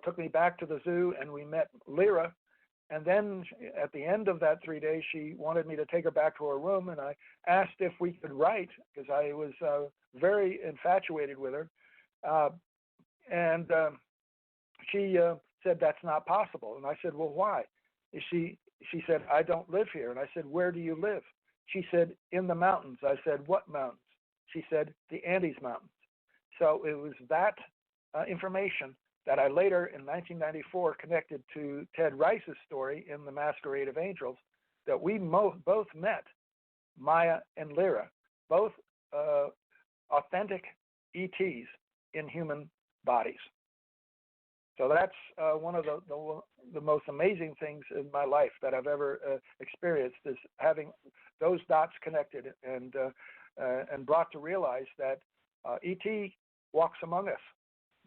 took me back to the zoo, and we met Lyra. And then at the end of that 3 days, she wanted me to take her back to her room, and I asked if we could write, because I was very infatuated with her. And she said, that's not possible. And I said, well, why? She said, I don't live here. And I said, where do you live? She said, in the mountains. I said, what mountains? She said, the Andes Mountains. So it was that information that I later in 1994 connected to Ted Rice's story in The Masquerade of Angels, that we both met Maya and Lyra, both authentic ETs in human bodies. So that's one of the most amazing things in my life that I've ever experienced, is having those dots connected and brought to realize that ET walks among us.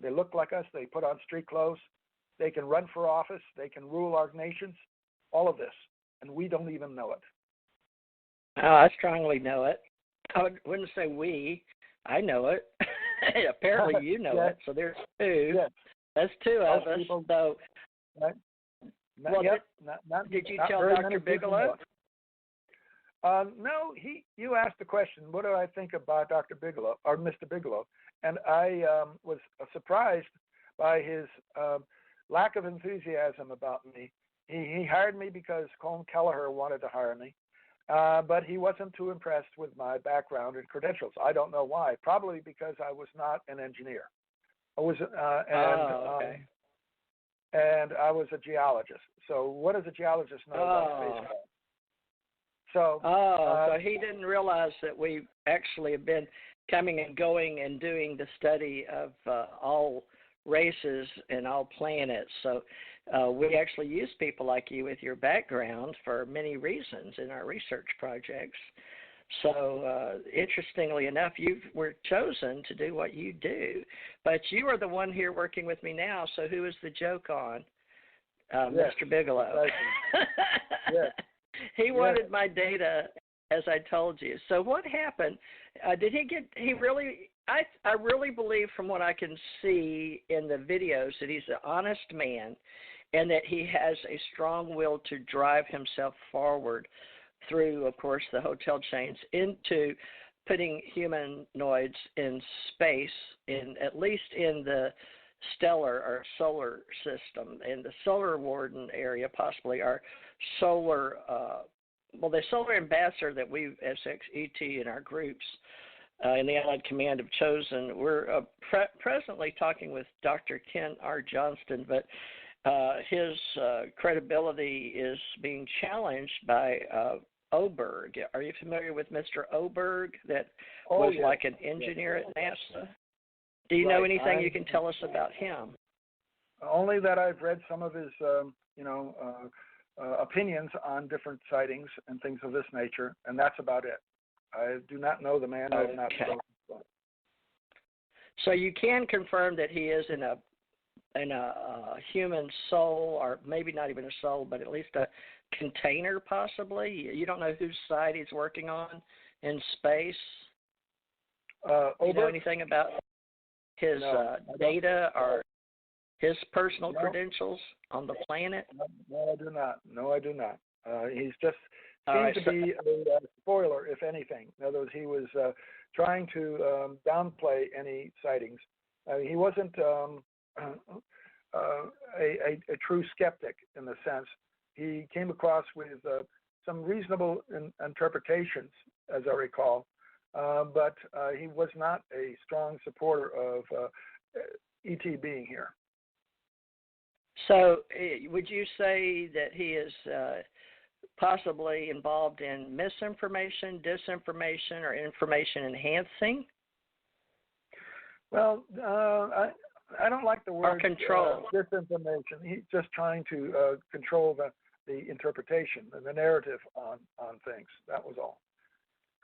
They look like us. They put on street clothes. They can run for office. They can rule our nations. All of this, and we don't even know it. Oh, I strongly know it. I wouldn't say we. I know it. Apparently, you know yes. it. So there's two. Yes. That's two of us. People, so, did you tell Dr. Bigelow? No, you asked the question, what do I think about Dr. Bigelow, or Mr. Bigelow? And I was surprised by his lack of enthusiasm about me. He hired me because Colm Kelleher wanted to hire me, but he wasn't too impressed with my background and credentials. I don't know why. Probably because I was not an engineer. I was, and I was a geologist. So what does a geologist know about space? So he didn't realize that we actually have been coming and going and doing the study of all races and all planets. So we actually use people like you with your background for many reasons in our research projects. So interestingly enough, you were chosen to do what you do. But you are the one here working with me now, so who is the joke on? Yes, Mr. Bigelow. Yes. He wanted my data, as I told you. So what happened? Did he get, I really believe from what I can see in the videos that he's an honest man and that he has a strong will to drive himself forward through, of course, the hotel chains into putting humanoids in space, at least in the stellar or solar system, in the solar warden area, possibly our solar, the solar ambassador that we as ET in our groups in the Allied Command have chosen. We're presently talking with Dr. Ken R. Johnston, but his credibility is being challenged by Oberg. Are you familiar with Mr. Oberg that was like an engineer at NASA? Do you know anything you can tell us about him? Only that I've read some of his, opinions on different sightings and things of this nature, and that's about it. I do not know the man. I have not spoken to him. So you can confirm that he is in a human soul, or maybe not even a soul, but at least a container, possibly. You don't know whose side he's working on in space. Do you know anything about his data or his personal credentials on the planet? No, I do not. He's just seemed to be a spoiler, if anything. In other words, he was trying to downplay any sightings. He wasn't a true skeptic in the sense. He came across with some reasonable interpretations, as I recall, but he was not a strong supporter of ET being here. So would you say that he is possibly involved in misinformation, disinformation, or information enhancing? Well, I don't like the word or control. Disinformation. He's just trying to control the interpretation and the narrative on things. That was all.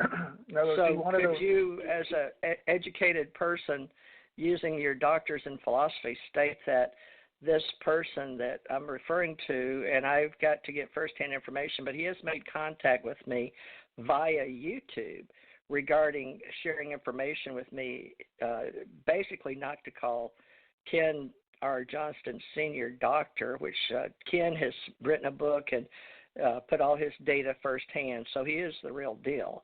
So could you, as an educated person, using your doctors in philosophy, state that this person that I'm referring to, and I've got to get firsthand information, but he has made contact with me via YouTube regarding sharing information with me, basically not to call Ken R. Johnston, Senior Doctor, which Ken has written a book and put all his data firsthand, so he is the real deal.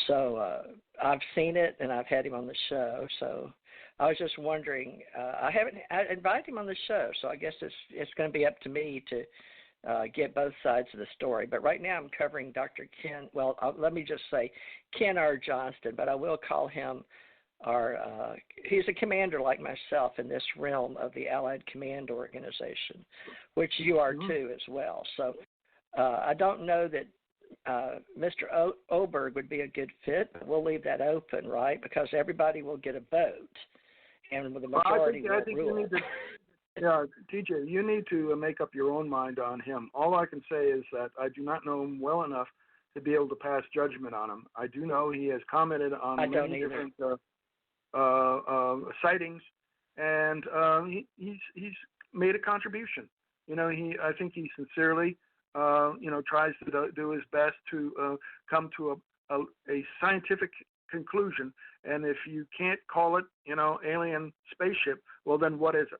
So I've seen it, and I've had him on the show. So I was just wondering, I invited him on the show, so I guess it's going to be up to me to get both sides of the story. But right now I'm covering Dr. Ken, well, let me just say Ken R. Johnston, but I will call him he's a commander like myself in this realm of the Allied Command Organization, which you are too as well. So I don't know that Mr. Oberg would be a good fit, but we'll leave that open, right? Because everybody will get a vote, and the majority will rule. Yeah, TJ, you need to make up your own mind on him. All I can say is that I do not know him well enough to be able to pass judgment on him. I do know he has commented on many different sightings, and he's made a contribution. I think he sincerely, tries to do his best to come to a scientific conclusion. And if you can't call it, alien spaceship, well, then what is it?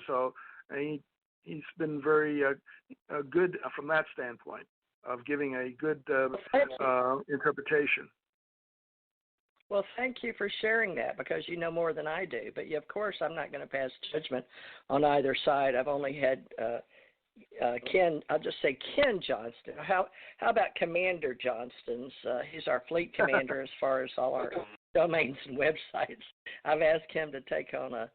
So he's been very good from that standpoint of giving a good interpretation. Well, thank you for sharing that, because you know more than I do. But of course, I'm not going to pass judgment on either side. I've only had Ken. I'll just say Ken Johnston. How about Commander Johnston's? He's our fleet commander as far as all our domains and websites. I've asked him to take on a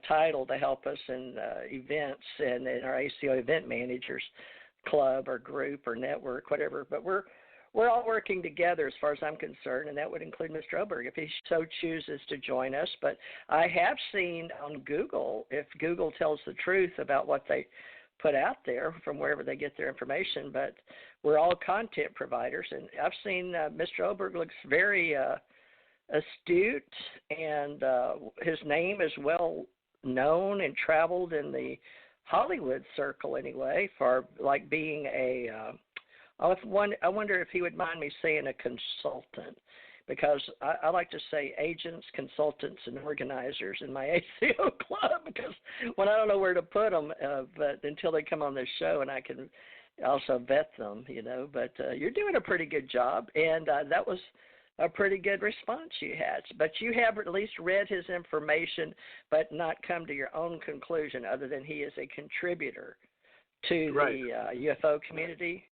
title to help us in events and in our ACO event managers club or group or network, whatever. But we're all working together as far as I'm concerned, and that would include Mr. Oberg if he so chooses to join us. But I have seen on Google, if Google tells the truth about what they put out there from wherever they get their information, but we're all content providers, and I've seen Mr. Oberg looks very astute, and his name is well known and traveled in the Hollywood circle anyway for like being I wonder if he would mind me saying a consultant, because I like to say agents, consultants, and organizers in my ACO club, because when I don't know where to put them, but until they come on this show and I can also vet them, But you're doing a pretty good job, and that was a pretty good response you had. But you have at least read his information, but not come to your own conclusion other than he is a contributor to the UFO community.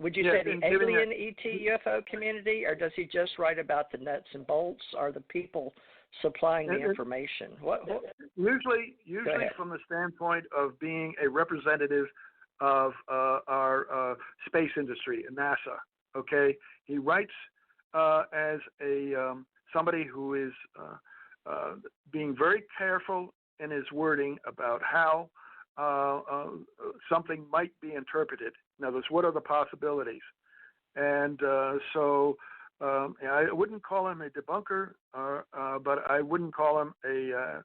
Would you say the alien ET UFO community, or does he just write about the nuts and bolts, or the people supplying the information? What? Usually from the standpoint of being a representative of our space industry, NASA. Okay, he writes as somebody who is being very careful in his wording about how something might be interpreted. In other words, what are the possibilities? And so I wouldn't call him a debunker, but I wouldn't call him a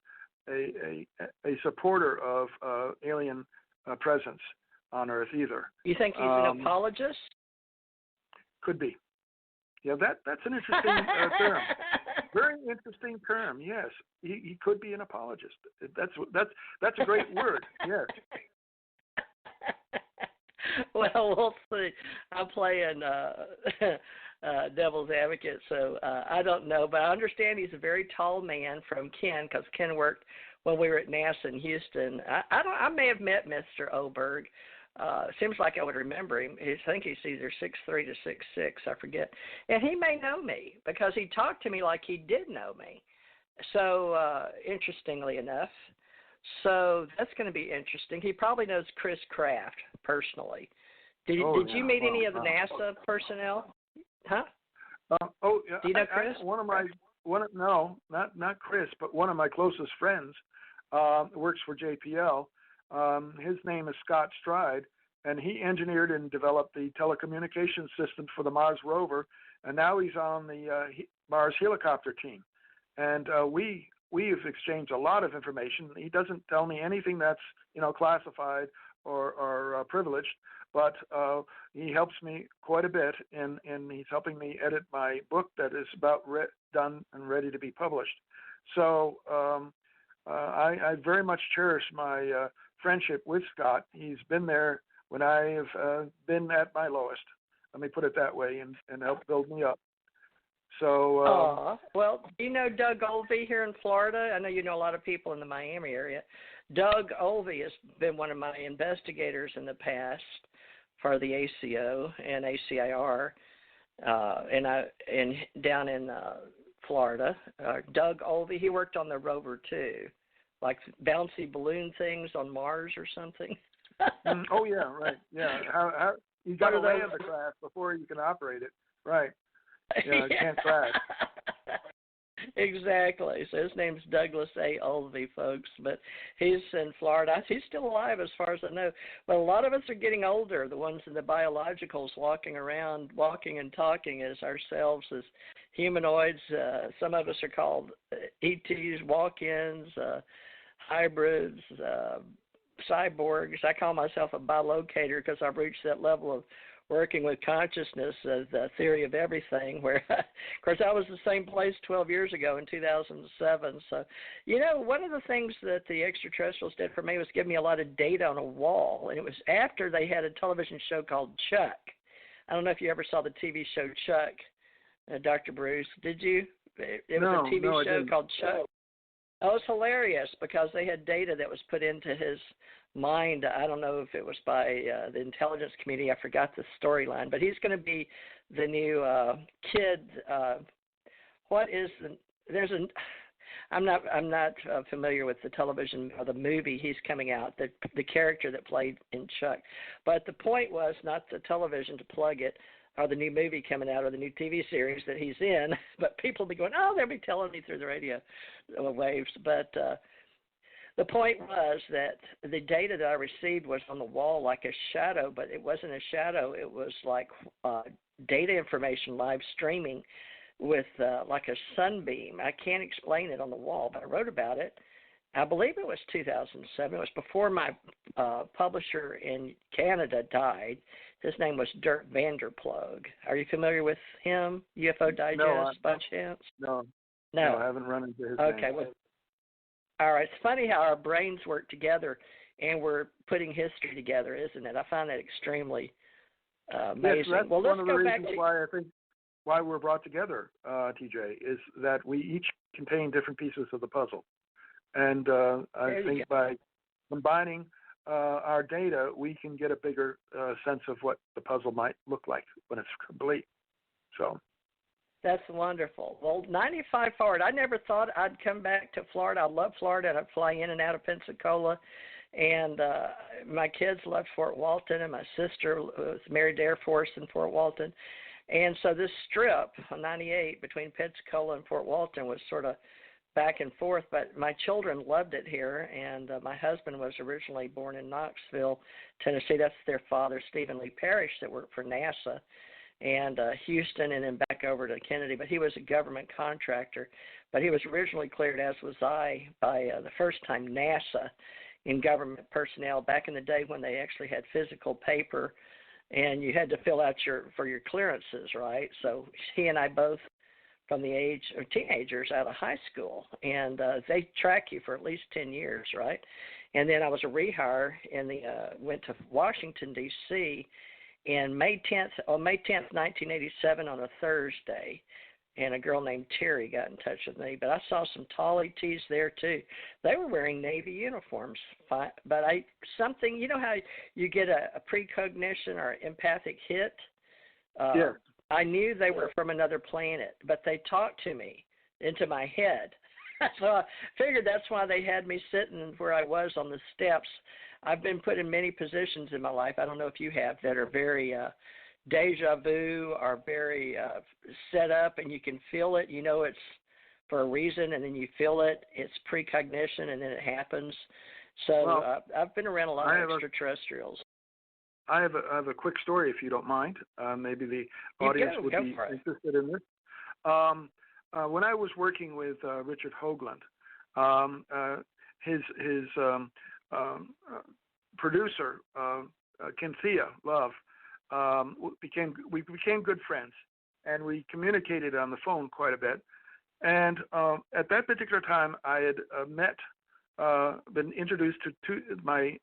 supporter of alien presence on Earth either. You think he's an apologist? Could be. Yeah, that's an interesting term. Very interesting term. Yes, he could be an apologist. That's a great word. Yes. Well, we'll see. I'm playing devil's advocate, so I don't know, but I understand he's a very tall man from Ken, because Ken worked when we were at NASA in Houston. I may have met Mr. Oberg. Seems like I would remember him. I think he's either 6'3" to 6'6", I forget. And he may know me, because he talked to me like he did know me. So, interestingly enough. So that's going to be interesting. He probably knows Chris Kraft personally. Did you meet any of the NASA personnel? Huh? Do you know Chris? Not Chris, but one of my closest friends works for JPL. His name is Scott Stride, and he engineered and developed the telecommunications system for the Mars rover, and now he's on the Mars helicopter team. And we've exchanged a lot of information. He doesn't tell me anything that's classified or privileged, but he helps me quite a bit, and he's helping me edit my book that is about done and ready to be published. So I very much cherish my friendship with Scott. He's been there when I have been at my lowest. Let me put it that way, and helped build me up. So, well, do you know Doug Olvey here in Florida? I know you know a lot of people in the Miami area. Doug Olvey has been one of my investigators in the past for the ACO and ACIR, and down in Florida. Doug Olvey, he worked on the rover too, like bouncy balloon things on Mars or something. Oh yeah, right. Yeah, how you got to land the craft before you can operate it, right? Yeah, it can't crash. Exactly. So his name's Douglas A. Olvey, folks, but he's in Florida. He's still alive as far as I know. But a lot of us are getting older, the ones in the biologicals walking around, walking and talking as ourselves as humanoids. Some of us are called ETs, walk-ins, hybrids, cyborgs. I call myself a bilocator because I've reached that level of working with consciousness, the theory of everything, where, of course, I was the same place 12 years ago in 2007. So, one of the things that the extraterrestrials did for me was give me a lot of data on a wall, and it was after they had a television show called Chuck. I don't know if you ever saw the TV show Chuck, Dr. Bruce. Did you? It was a TV show called Chuck. Oh, it's hilarious because they had data that was put into his mind. I don't know if it was by the intelligence community. I forgot the storyline, but he's going to be the new kid. I'm not familiar with the television or the movie he's coming out. The character that played in Chuck, but the point was not the television to plug it, or the new movie coming out, or the new TV series that he's in, but people will be going, they'll be telling me through the radio waves. But the point was that the data that I received was on the wall like a shadow, but it wasn't a shadow. It was like data information live streaming with like a sunbeam. I can't explain it on the wall, but I wrote about it. I believe it was 2007. It was before my publisher in Canada died. His name was Dirk Vanderplug. Are you familiar with him? UFO Digest, by chance? No, I haven't run into his name. Okay, well, all right. It's funny how our brains work together, and we're putting history together, isn't it? I find that extremely amazing. Yes, that's well, let's one of the go back reasons to why I think why we're brought together, TJ, is that we each contain different pieces of the puzzle. And I think by combining our data, we can get a bigger sense of what the puzzle might look like when it's complete. So that's wonderful. Well, 95 forward. I never thought I'd come back to Florida. I love Florida, and I'd fly in and out of Pensacola. And my kids loved Fort Walton, and my sister was married to Air Force in Fort Walton. And so this strip on 98 between Pensacola and Fort Walton was sort of back and forth, but my children loved it here, and my husband was originally born in Knoxville, Tennessee. That's their father, Stephen Lee Parrish, that worked for NASA, and Houston, and then back over to Kennedy. But he was a government contractor, but he was originally cleared, as was I, by the first time NASA in government personnel back in the day when they actually had physical paper, and you had to fill out for your clearances, right? So he and I both from the age of teenagers out of high school, and they track you for at least 10 years, right? And then I was a rehire went to Washington, D.C. on May 10th, 1987 on a Thursday, and a girl named Terry got in touch with me. But I saw some tall ETs there, too. They were wearing Navy uniforms, but you know how you get a precognition or empathic hit? Yeah. I knew they were from another planet, but they talked to me into my head. So I figured that's why they had me sitting where I was on the steps. I've been put in many positions in my life, I don't know if you have, that are very deja vu or very set up, and you can feel it. You know it's for a reason, and then you feel it. It's precognition, and then it happens. So I've been around a lot of extraterrestrials. I have a quick story, if you don't mind. Maybe the audience would be interested in this. When I was working with Richard Hoagland, his producer, Cynthia Love, we became good friends, and we communicated on the phone quite a bit. And at that particular time, I had met been introduced to my